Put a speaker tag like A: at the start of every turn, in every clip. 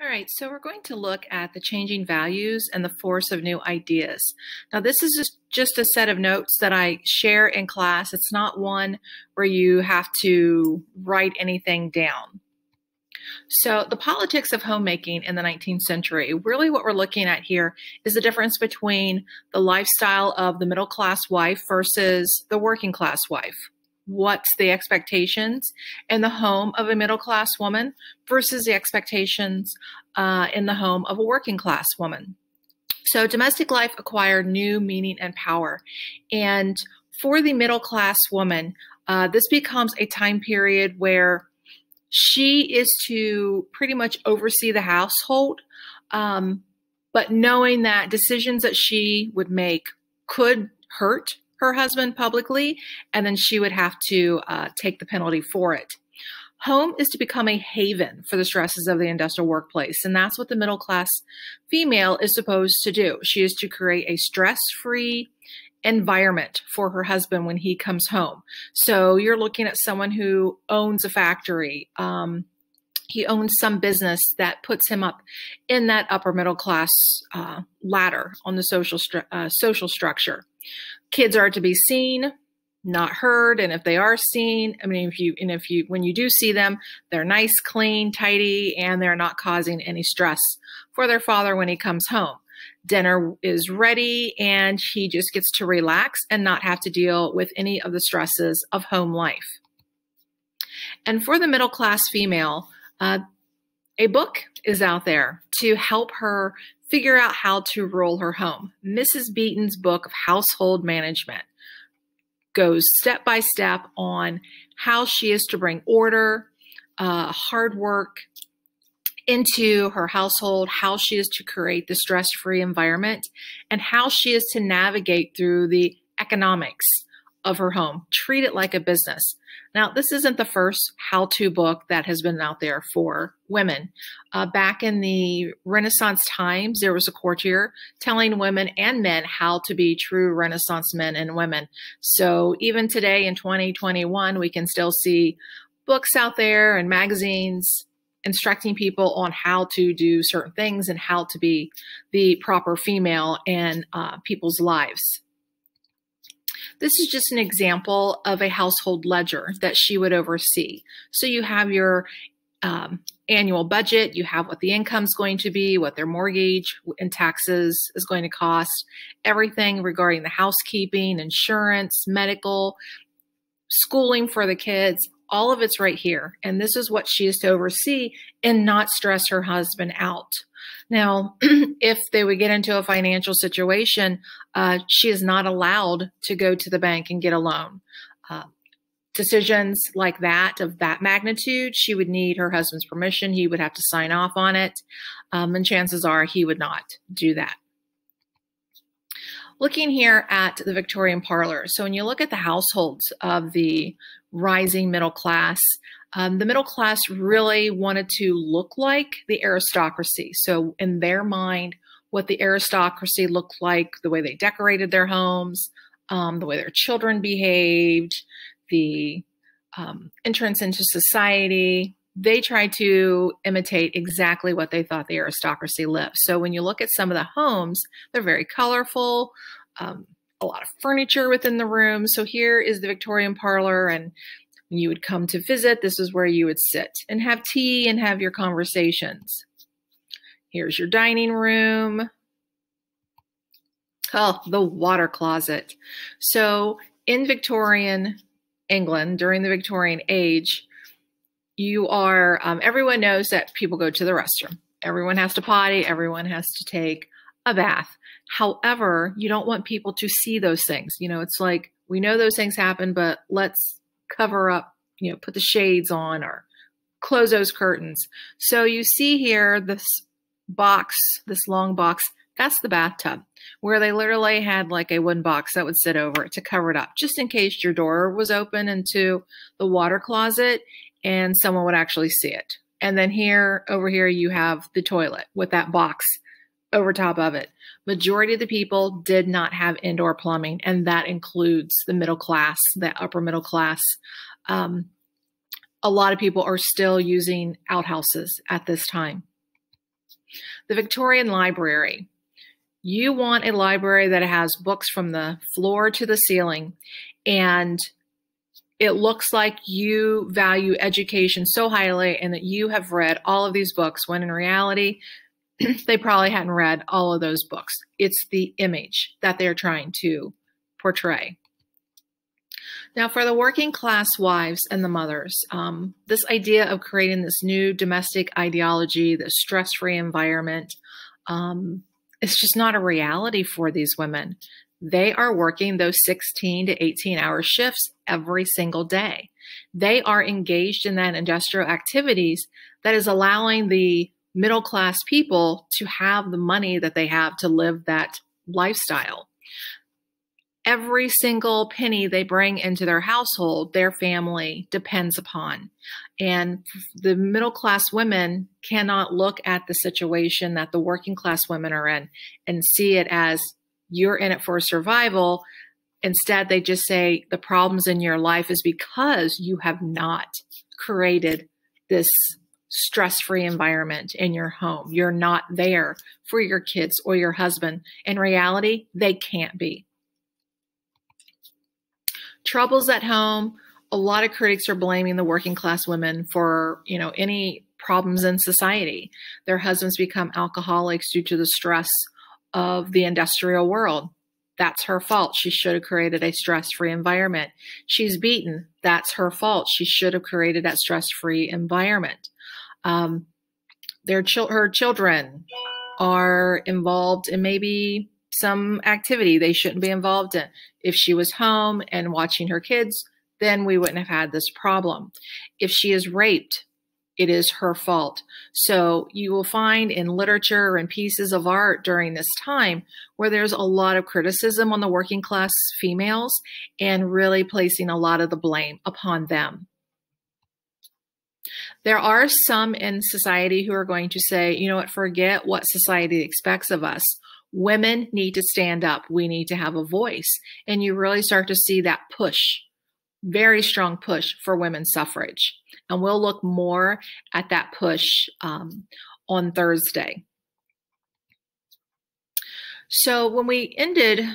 A: All right, so we're going to look at the changing values and the force of new ideas. Now, this is just a set of notes that I share in class. It's not one where you have to write anything down. So, the politics of homemaking in the 19th century, really what we're looking at here is the difference between the lifestyle of the middle class wife versus the working class wife. What's the expectations in the home of a middle class woman versus the expectations in the home of a working class woman. So domestic life acquired new meaning and power. And for the middle class woman, this becomes a time period where she is to pretty much oversee the household, but knowing that decisions that she would make could hurt her husband publicly, and then she would have to take the penalty for it. Home is to become a haven for the stresses of the industrial workplace, and that's what the middle class female is supposed to do. She is to create a stress-free environment for her husband when he comes home. So you're looking at someone who owns a factory. He owns some business that puts him up in that upper middle class ladder on the social structure. Kids are to be seen, not heard, and if they are seen, I mean, when you do see them, they're nice, clean, tidy, and they're not causing any stress for their father when he comes home. Dinner is ready, and he just gets to relax and not have to deal with any of the stresses of home life. And for the middle class female, a book is out there to help her figure out how to rule her home. Mrs. Beeton's book of household management goes step by step on how she is to bring order, hard work into her household, how she is to create the stress-free environment, and how she is to navigate through the economics of her home. Treat it like a business. Now, this isn't the first how-to book that has been out there for women. Back in the Renaissance times, there was a courtier telling women and men how to be true Renaissance men and women. So even today in 2021, we can still see books out there and magazines instructing people on how to do certain things and how to be the proper female in people's lives. This is just an example of a household ledger that she would oversee. So you have your annual budget, you have what the income's going to be, what their mortgage and taxes is going to cost, everything regarding the housekeeping, insurance, medical, schooling for the kids, all of it's right here. And this is what she is to oversee and not stress her husband out. Now, if they would get into a financial situation, she is not allowed to go to the bank and get a loan. Decisions like that, of that magnitude, she would need her husband's permission. He would have to sign off on it. And chances are he would not do that. Looking here at the Victorian parlor. So when you look at the households of the rising middle class, the middle class really wanted to look like the aristocracy. So in their mind, what the aristocracy looked like, the way they decorated their homes, the way their children behaved, the entrance into society, they tried to imitate exactly what they thought the aristocracy lived. So when you look at some of the homes, they're very colorful, a lot of furniture within the room. So here is the Victorian parlor, and when you would come to visit, this is where you would sit and have tea and have your conversations. Here's your dining room. Oh, the water closet. So in Victorian England, during the Victorian age, you are, everyone knows that people go to the restroom. Everyone has to potty. Everyone has to take a bath. However, you don't want people to see those things. You know, it's like, we know those things happen, but let's cover up, you know, put the shades on or close those curtains. So you see here, this box, this long box, that's the bathtub, where they literally had like a wooden box that would sit over it to cover it up, just in case your door was open into the water closet and someone would actually see it. And then here, over here, you have the toilet with that box over top of it. Majority of the people did not have indoor plumbing, and that includes the middle class, the upper middle class. A lot of people are still using outhouses at this time. The Victorian Library. You want a library that has books from the floor to the ceiling, and it looks like you value education so highly and that you have read all of these books, when in reality, they probably hadn't read all of those books. It's the image that they're trying to portray. Now, for the working class wives and the mothers, this idea of creating this new domestic ideology, this stress-free environment, it's just not a reality for these women. They are working those 16 to 18-hour shifts every single day. They are engaged in that industrial activities that is allowing the middle-class people to have the money that they have to live that lifestyle. Every single penny they bring into their household, their family depends upon. And the middle-class women cannot look at the situation that the working-class women are in and see it as you're in it for survival. Instead, they just say the problems in your life is because you have not created this stress-free environment in your home. You're not there for your kids or your husband. In reality, they can't be. Troubles at home. A lot of critics are blaming the working class women for, any problems in society. Their husbands become alcoholics due to the stress of the industrial world. That's her fault. She should have created a stress-free environment. She's beaten. That's her fault. She should have created that stress-free environment. Her children are involved in maybe some activity they shouldn't be involved in. If she was home and watching her kids, then we wouldn't have had this problem. If she is raped, it is her fault. So you will find in literature and pieces of art during this time where there's a lot of criticism on the working class females and really placing a lot of the blame upon them. There are some in society who are going to say, you know what, forget what society expects of us. Women need to stand up. We need to have a voice. And you really start to see that push, very strong push for women's suffrage. And we'll look more at that push on Thursday. So when we ended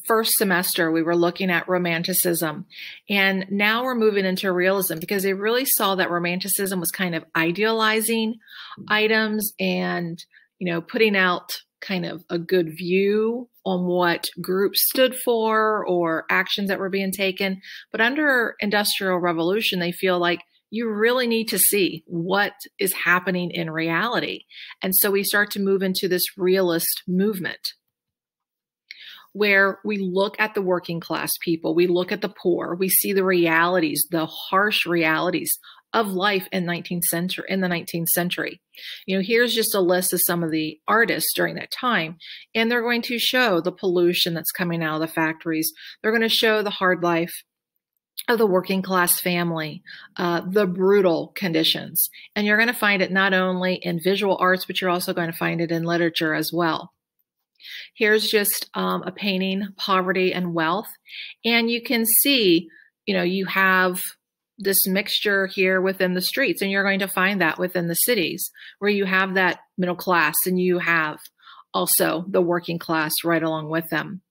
A: first semester, we were looking at romanticism. And now we're moving into realism because they really saw that romanticism was kind of idealizing items and, putting out kind of a good view on what groups stood for or actions that were being taken. But under Industrial Revolution, they feel like you really need to see what is happening in reality. And so we start to move into this realist movement where we look at the working class people, we look at the poor, we see the realities, the harsh realities of life in the 19th century. Here's just a list of some of the artists during that time, and they're going to show the pollution that's coming out of the factories. They're going to show the hard life of the working class family, the brutal conditions. And you're going to find it not only in visual arts, but you're also going to find it in literature as well. Here's just a painting, Poverty and Wealth. And you can see, you have this mixture here within the streets, and you're going to find that within the cities where you have that middle class and you have also the working class right along with them.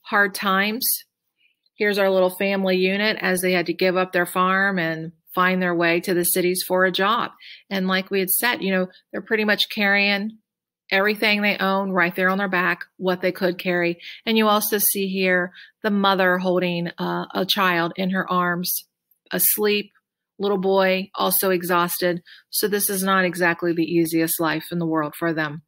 A: Hard times. Here's our little family unit as they had to give up their farm and find their way to the cities for a job. And like we had said, they're pretty much carrying everything they own right there on their back, what they could carry. And you also see here the mother holding a child in her arms, asleep, little boy, also exhausted. So this is not exactly the easiest life in the world for them.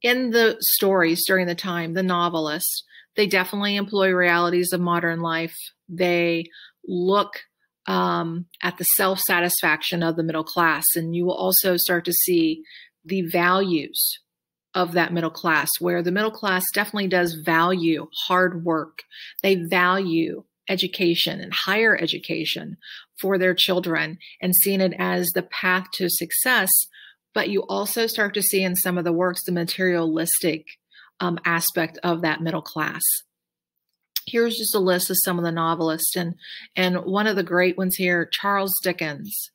A: In the stories during the time, the novelists, they definitely employ realities of modern life. They look at the self-satisfaction of the middle class, and you will also start to see the values of that middle class, where the middle class definitely does value hard work. They value education and higher education for their children and seeing it as the path to success. But you also start to see in some of the works the materialistic aspect of that middle class. Here's just a list of some of the novelists, and one of the great ones here, Charles Dickens.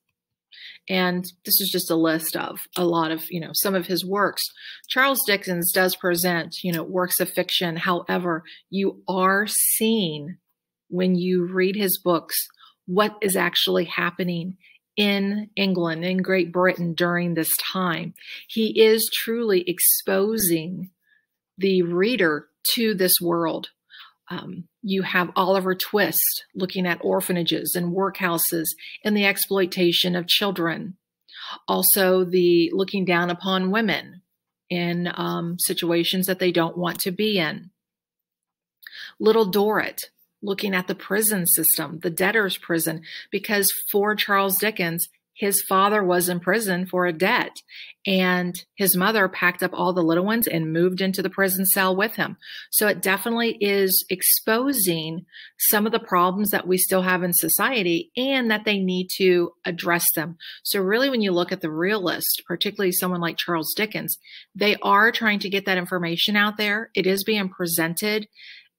A: And this is just a list of a lot of, some of his works. Charles Dickens does present, works of fiction. However, you are seeing when you read his books what is actually happening in England, in Great Britain during this time. He is truly exposing the reader to this world. You have Oliver Twist looking at orphanages and workhouses and the exploitation of children. Also, the looking down upon women in situations that they don't want to be in. Little Dorrit looking at the prison system, the debtor's prison, because for Charles Dickens, his father was in prison for a debt, and his mother packed up all the little ones and moved into the prison cell with him. So it definitely is exposing some of the problems that we still have in society and that they need to address them. So really, when you look at the realist, particularly someone like Charles Dickens, they are trying to get that information out there. It is being presented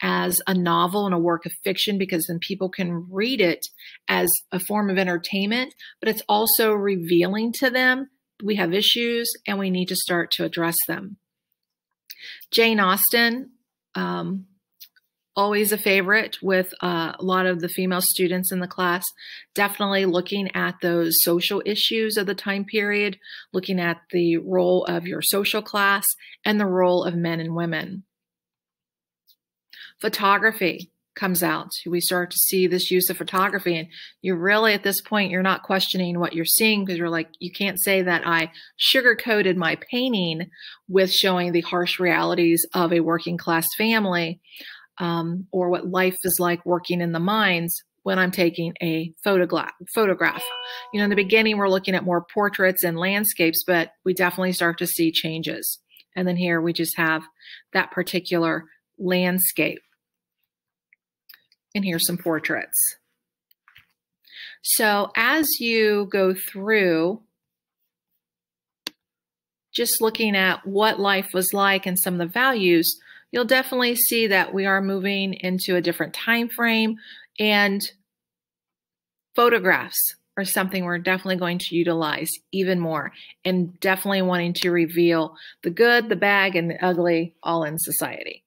A: as a novel and a work of fiction because then people can read it as a form of entertainment, but it's also revealing to them we have issues and we need to start to address them. Jane Austen, always a favorite with a lot of the female students in the class, definitely looking at those social issues of the time period, looking at the role of your social class and the role of men and women. Photography comes out. We start to see this use of photography, and you really, at this point, you're not questioning what you're seeing because you're like, you can't say that I sugar-coated my painting with showing the harsh realities of a working class family or what life is like working in the mines when I'm taking a photograph. In the beginning, we're looking at more portraits and landscapes, but we definitely start to see changes. And then here we just have that particular landscape. And here's some portraits. So as you go through just looking at what life was like and some of the values, you'll definitely see that we are moving into a different time frame, and photographs are something we're definitely going to utilize even more, and definitely wanting to reveal the good, the bad, and the ugly all in society.